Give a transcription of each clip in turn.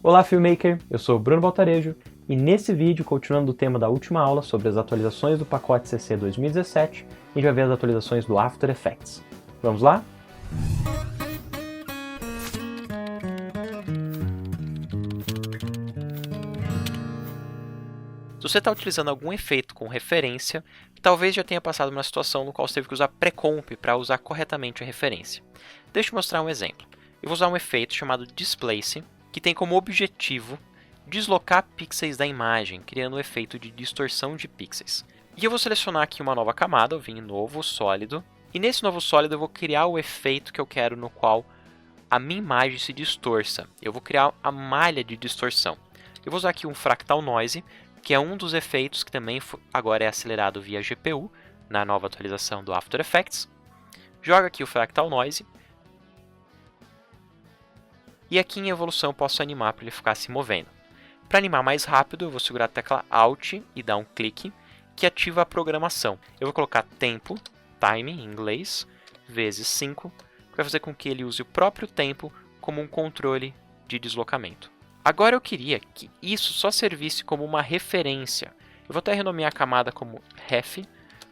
Olá, Filmmaker! Eu sou o Bruno Baltarejo e nesse vídeo, continuando o tema da última aula sobre as atualizações do pacote CC 2017, a gente vai ver as atualizações do After Effects. Vamos lá? Se você está utilizando algum efeito com referência, talvez já tenha passado uma situação no qual você teve que usar pré-comp para usar corretamente a referência. Deixa eu mostrar um exemplo. Eu vou usar um efeito chamado Displace, que tem como objetivo deslocar pixels da imagem, criando um efeito de distorção de pixels. E eu vou selecionar aqui uma nova camada, eu vim em novo sólido, e nesse novo sólido eu vou criar o efeito que eu quero no qual a minha imagem se distorça. Eu vou criar a malha de distorção. Eu vou usar aqui um Fractal Noise, que é um dos efeitos que também agora é acelerado via GPU, na nova atualização do After Effects. Jogo aqui o Fractal Noise. E aqui em evolução eu posso animar para ele ficar se movendo. Para animar mais rápido, eu vou segurar a tecla Alt e dar um clique, que ativa a programação. Eu vou colocar tempo, time em inglês, vezes 5, que vai fazer com que ele use o próprio tempo como um controle de deslocamento. Agora eu queria que isso só servisse como uma referência. Eu vou até renomear a camada como ref,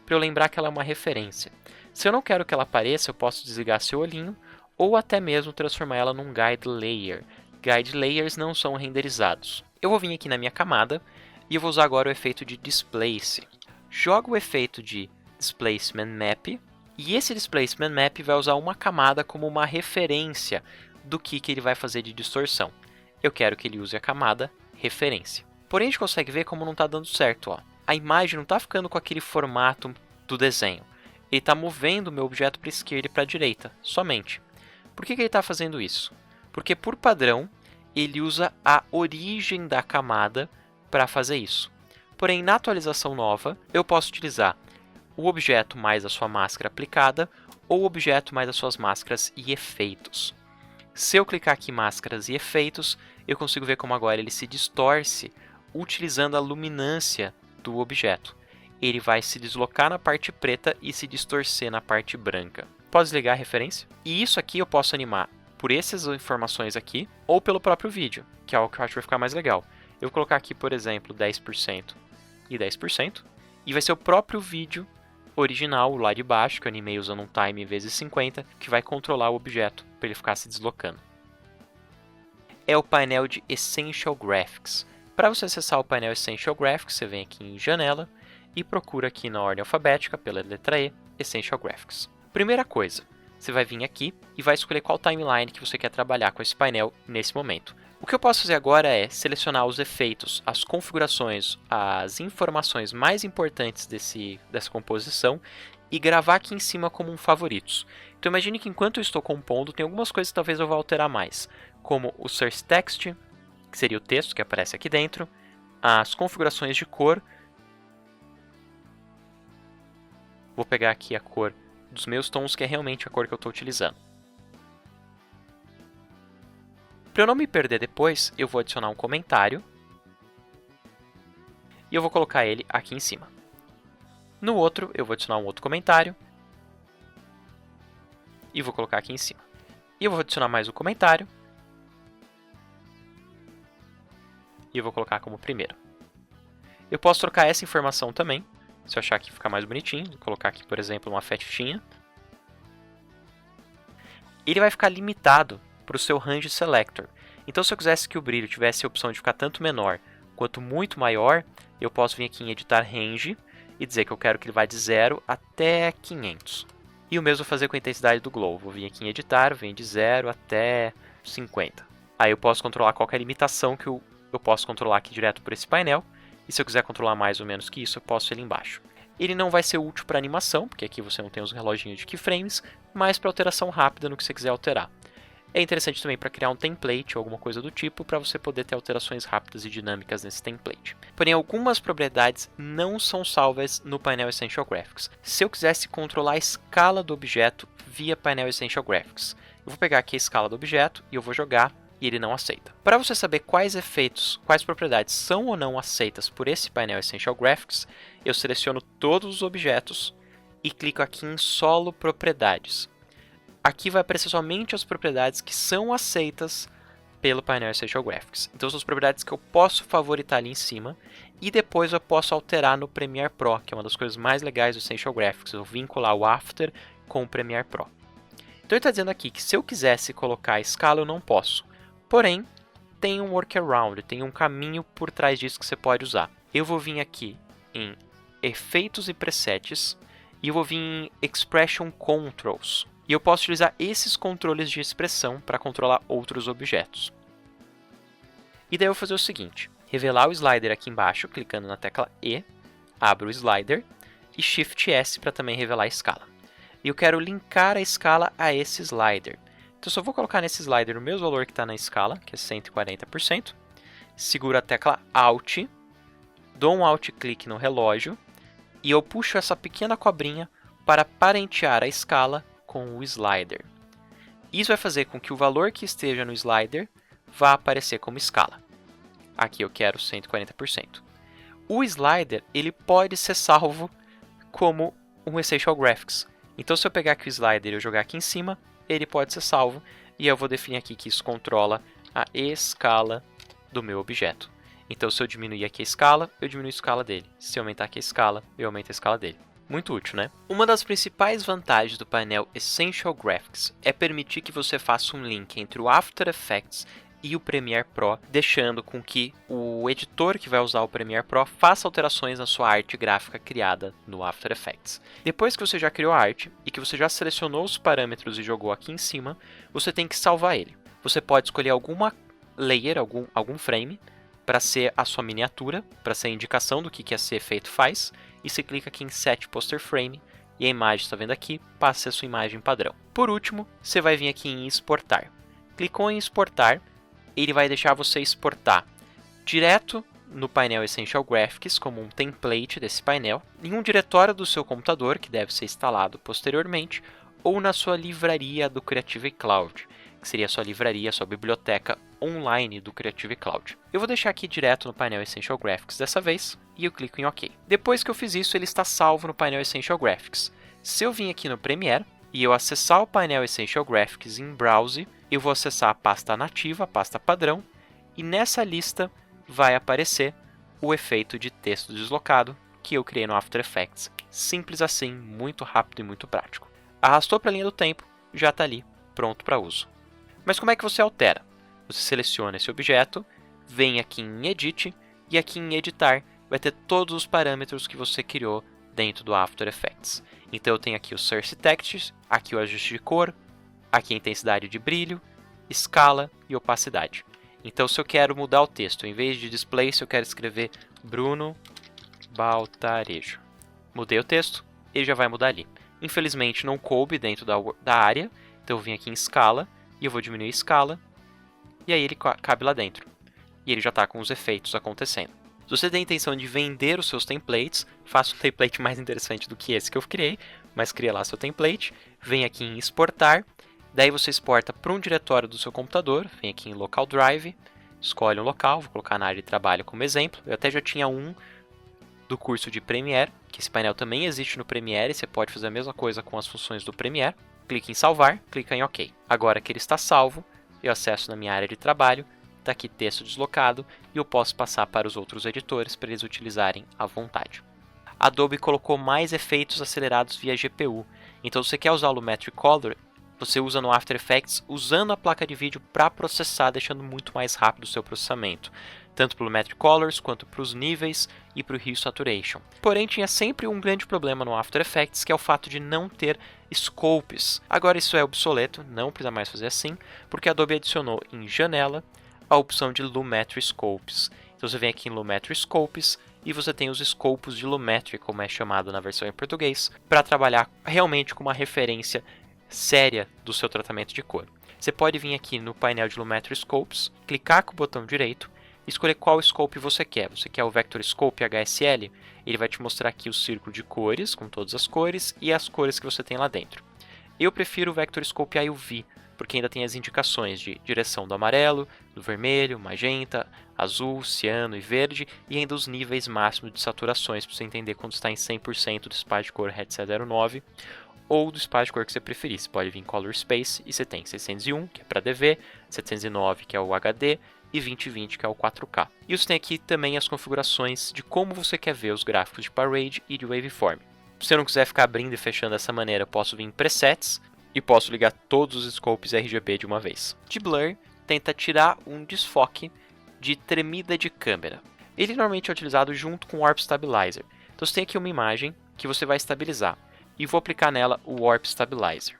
para eu lembrar que ela é uma referência. Se eu não quero que ela apareça, eu posso desligar seu olhinho, ou até mesmo transformar ela num Guide Layer. Guide Layers não são renderizados. Eu vou vir aqui na minha camada, e eu vou usar agora o efeito de Displace. Jogo o efeito de Displacement Map, e esse Displacement Map vai usar uma camada como uma referência do que ele vai fazer de distorção. Eu quero que ele use a camada referência. Porém, a gente consegue ver como não está dando certo. Ó. A imagem não está ficando com aquele formato do desenho. Ele está movendo o meu objeto para a esquerda e para a direita, somente. Por que ele está fazendo isso? Porque, por padrão, ele usa a origem da camada para fazer isso. Porém, na atualização nova, eu posso utilizar o objeto mais a sua máscara aplicada ou o objeto mais as suas máscaras e efeitos. Se eu clicar aqui em máscaras e efeitos, eu consigo ver como agora ele se distorce utilizando a luminância do objeto. Ele vai se deslocar na parte preta e se distorcer na parte branca. Posso desligar a referência? E isso aqui eu posso animar por essas informações aqui ou pelo próprio vídeo, que é algo que eu acho que vai ficar mais legal. Eu vou colocar aqui, por exemplo, 10% e 10%, e vai ser o próprio vídeo original, lá de baixo, que eu animei usando um time vezes 50, que vai controlar o objeto para ele ficar se deslocando. É o painel de Essential Graphics. Para você acessar o painel Essential Graphics, você vem aqui em Janela e procura aqui na ordem alfabética, pela letra E, Essential Graphics. Primeira coisa, você vai vir aqui e vai escolher qual timeline que você quer trabalhar com esse painel nesse momento. O que eu posso fazer agora é selecionar os efeitos, as configurações, as informações mais importantes dessa composição e gravar aqui em cima como um favoritos. Então imagine que enquanto eu estou compondo, tem algumas coisas que talvez eu vá alterar mais, como o Source Text, que seria o texto que aparece aqui dentro, as configurações de cor. Vou pegar aqui a cor dos meus tons, que é realmente a cor que eu estou utilizando. Para eu não me perder depois, eu vou adicionar um comentário e eu vou colocar ele aqui em cima. No outro, eu vou adicionar um outro comentário e vou colocar aqui em cima. E eu vou adicionar mais um comentário e eu vou colocar como primeiro. Eu posso trocar essa informação também, se eu achar que fica mais bonitinho. Vou colocar aqui, por exemplo, uma flechinha. Ele vai ficar limitado para o seu Range Selector. Então, se eu quisesse que o brilho tivesse a opção de ficar tanto menor quanto muito maior, eu posso vir aqui em Editar Range e dizer que eu quero que ele vá de 0 até 500. E o mesmo vou fazer com a intensidade do Glow. Vou vir aqui em Editar, vem de 0 até 50. Aí eu posso controlar qualquer limitação que eu posso controlar aqui direto por esse painel. E se eu quiser controlar mais ou menos que isso, eu posso ir ali embaixo. Ele não vai ser útil para animação, porque aqui você não tem os reloginhos de keyframes, mas para alteração rápida no que você quiser alterar. É interessante também para criar um template ou alguma coisa do tipo, para você poder ter alterações rápidas e dinâmicas nesse template. Porém, algumas propriedades não são salvas no painel Essential Graphics. Se eu quisesse controlar a escala do objeto via painel Essential Graphics, eu vou pegar aqui a escala do objeto e eu vou jogar, e ele não aceita. Para você saber quais efeitos, quais propriedades são ou não aceitas por esse painel Essential Graphics, eu seleciono todos os objetos e clico aqui em Solo Propriedades. Aqui vai aparecer somente as propriedades que são aceitas pelo painel Essential Graphics. Então são as propriedades que eu posso favoritar ali em cima e depois eu posso alterar no Premiere Pro, que é uma das coisas mais legais do Essential Graphics, eu vincular o After com o Premiere Pro. Então ele está dizendo aqui que se eu quisesse colocar a escala eu não posso, porém tem um workaround, tem um caminho por trás disso que você pode usar. Eu vou vir aqui em Efeitos e Presets e eu vou vir em Expression Controls. E eu posso utilizar esses controles de expressão para controlar outros objetos. E daí eu vou fazer o seguinte, revelar o slider aqui embaixo, clicando na tecla E, abro o slider e Shift S para também revelar a escala. E eu quero linkar a escala a esse slider. Então eu só vou colocar nesse slider o mesmo valor que está na escala, que é 140%. Seguro a tecla Alt, dou um Alt clique no relógio e eu puxo essa pequena cobrinha para parentear a escala com o slider. Isso vai fazer com que o valor que esteja no slider vá aparecer como escala. Aqui eu quero 140%. O slider ele pode ser salvo como um Essential Graphics. Então se eu pegar aqui o slider e eu jogar aqui em cima, ele pode ser salvo e eu vou definir aqui que isso controla a escala do meu objeto. Então se eu diminuir aqui a escala, eu diminuo a escala dele. Se eu aumentar aqui a escala, eu aumento a escala dele. Muito útil, né? Uma das principais vantagens do painel Essential Graphics é permitir que você faça um link entre o After Effects e o Premiere Pro, deixando com que o editor que vai usar o Premiere Pro faça alterações na sua arte gráfica criada no After Effects. Depois que você já criou a arte e que você já selecionou os parâmetros e jogou aqui em cima, você tem que salvar ele. Você pode escolher alguma layer, algum frame, para ser a sua miniatura, para ser a indicação do que esse efeito faz, e você clica aqui em Set Poster Frame, e a imagem, está vendo aqui, passa a ser a sua imagem padrão. Por último, você vai vir aqui em Exportar. Clicou em Exportar, ele vai deixar você exportar direto no painel Essential Graphics, como um template desse painel, em um diretório do seu computador, que deve ser instalado posteriormente, ou na sua livraria do Creative Cloud, que seria a sua livraria, a sua biblioteca online do Creative Cloud. Eu vou deixar aqui direto no painel Essential Graphics dessa vez, e eu clico em OK. Depois que eu fiz isso, ele está salvo no painel Essential Graphics. Se eu vim aqui no Premiere, e eu acessar o painel Essential Graphics em Browse, eu vou acessar a pasta nativa, a pasta padrão, e nessa lista vai aparecer o efeito de texto deslocado que eu criei no After Effects. Simples assim, muito rápido e muito prático. Arrastou para a linha do tempo, já está ali, pronto para uso. Mas como é que você altera? Você seleciona esse objeto, vem aqui em Edit, e aqui em Editar vai ter todos os parâmetros que você criou dentro do After Effects. Então eu tenho aqui o Source Text, aqui o ajuste de cor, aqui a intensidade de brilho, escala e opacidade. Então se eu quero mudar o texto, em vez de Displace eu quero escrever Bruno Baltarejo. Mudei o texto, ele já vai mudar ali. Infelizmente não coube dentro da área, então eu vim aqui em escala e eu vou diminuir a escala e aí ele cabe lá dentro. E ele já está com os efeitos acontecendo. Se você tem a intenção de vender os seus templates, faça um template mais interessante do que esse que eu criei, mas cria lá seu template, vem aqui em exportar, daí você exporta para um diretório do seu computador, vem aqui em Local Drive, escolhe um local, vou colocar na área de trabalho como exemplo, eu até já tinha um do curso de Premiere, que esse painel também existe no Premiere, você pode fazer a mesma coisa com as funções do Premiere, clica em salvar, clica em OK. Agora que ele está salvo, eu acesso na minha área de trabalho, está aqui texto deslocado e eu posso passar para os outros editores para eles utilizarem à vontade. A Adobe colocou mais efeitos acelerados via GPU, então se você quer usar o Lumetri Color, você usa no After Effects usando a placa de vídeo para processar, deixando muito mais rápido o seu processamento, tanto para o Lumetri Colors quanto para os níveis e para o Hue Saturation. Porém, tinha sempre um grande problema no After Effects, que é o fato de não ter scopes. Agora isso é obsoleto, não precisa mais fazer assim, porque a Adobe adicionou em Janela a opção de Lumetri Scopes. Então você vem aqui em Lumetri Scopes e você tem os escopos de Lumetri, como é chamado na versão em português, para trabalhar realmente com uma referência séria do seu tratamento de cor. Você pode vir aqui no painel de Lumetri Scopes, clicar com o botão direito e escolher qual scope você quer. Você quer o Vector Scope HSL? Ele vai te mostrar aqui o círculo de cores, com todas as cores, e as cores que você tem lá dentro. Eu prefiro o Vector Scope IUV, porque ainda tem as indicações de direção do amarelo, do vermelho, magenta, azul, ciano e verde, e ainda os níveis máximos de saturações, para você entender quando está em 100% do espaço de cor Headset 09, ou do espaço de cor que você preferir. Você pode vir em Color Space e você tem 601, que é para DV, 709, que é o HD, e 2020, que é o 4K. E você tem aqui também as configurações de como você quer ver os gráficos de Parade e de Waveform. Se eu não quiser ficar abrindo e fechando dessa maneira, eu posso vir em Presets e posso ligar todos os scopes RGB de uma vez. De Blur, tenta tirar um desfoque de tremida de câmera. Ele normalmente é utilizado junto com o Warp Stabilizer. Então você tem aqui uma imagem que você vai estabilizar e vou aplicar nela o Warp Stabilizer.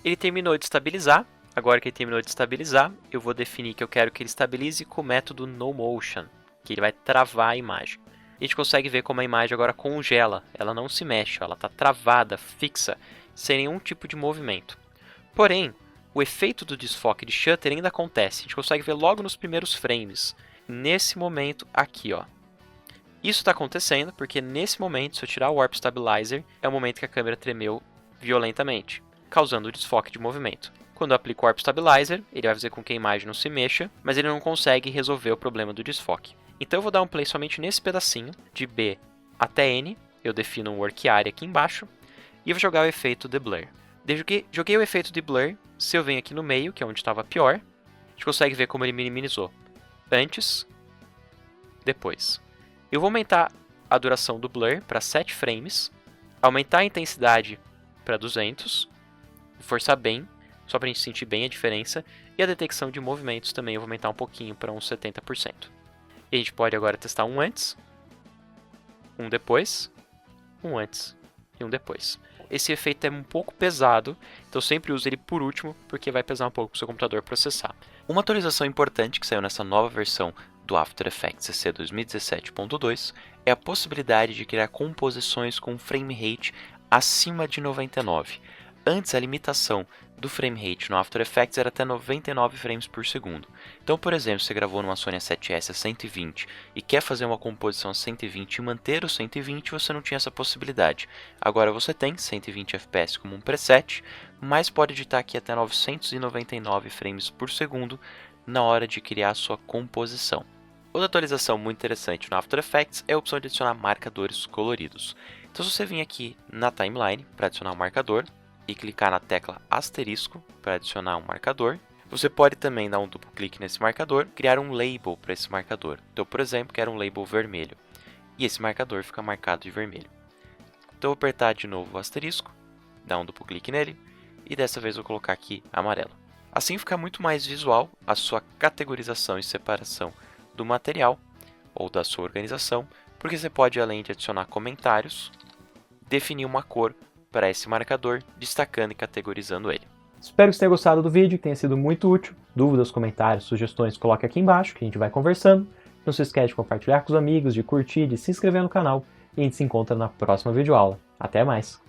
Ele terminou de estabilizar. Agora que ele terminou de estabilizar, eu vou definir que eu quero que ele estabilize com o método NoMotion, que ele vai travar a imagem. A gente consegue ver como a imagem agora congela, ela não se mexe, ela está travada, fixa, sem nenhum tipo de movimento. Porém, o efeito do desfoque de shutter ainda acontece, a gente consegue ver logo nos primeiros frames, nesse momento aqui, ó. Isso está acontecendo porque nesse momento, se eu tirar o Warp Stabilizer, é o momento que a câmera tremeu violentamente, causando o desfoque de movimento. Quando eu aplico o Warp Stabilizer, ele vai fazer com que a imagem não se mexa, mas ele não consegue resolver o problema do desfoque. Então eu vou dar um play somente nesse pedacinho, de B até N, eu defino um Work Area aqui embaixo, e vou jogar o efeito de Blur. Joguei o efeito de Blur, se eu venho aqui no meio, que é onde estava pior, a gente consegue ver como ele minimizou. Antes, depois. Eu vou aumentar a duração do Blur para 7 frames, aumentar a intensidade para 200, forçar bem, só para a gente sentir bem a diferença, e a detecção de movimentos também eu vou aumentar um pouquinho para uns 70%. E a gente pode agora testar um antes, um depois, um antes e um depois. Esse efeito é um pouco pesado, então sempre use ele por último, porque vai pesar um pouco para o seu computador processar. Uma atualização importante que saiu nessa nova versão do After Effects CC 2017.2 é a possibilidade de criar composições com frame rate acima de 99. Antes, a limitação do frame rate no After Effects era até 99 frames por segundo. Então, por exemplo, se você gravou numa Sony A7S a 120 e quer fazer uma composição a 120 e manter o 120, você não tinha essa possibilidade. Agora você tem 120 FPS como um preset, mas pode editar aqui até 999 frames por segundo na hora de criar a sua composição. Outra atualização muito interessante no After Effects é a opção de adicionar marcadores coloridos. Então, se você vir aqui na timeline para adicionar um marcador, e clicar na tecla asterisco para adicionar um marcador. Você pode também dar um duplo clique nesse marcador, criar um label para esse marcador. Então, por exemplo, quero um label vermelho. E esse marcador fica marcado de vermelho. Então, eu vou apertar de novo o asterisco, dar um duplo clique nele, e dessa vez eu vou colocar aqui amarelo. Assim fica muito mais visual a sua categorização e separação do material, ou da sua organização, porque você pode, além de adicionar comentários, definir uma cor para esse marcador, destacando e categorizando ele. Espero que você tenha gostado do vídeo, que tenha sido muito útil. Dúvidas, comentários, sugestões, coloque aqui embaixo, que a gente vai conversando. Não se esquece de compartilhar com os amigos, de curtir, de se inscrever no canal. E a gente se encontra na próxima videoaula. Até mais!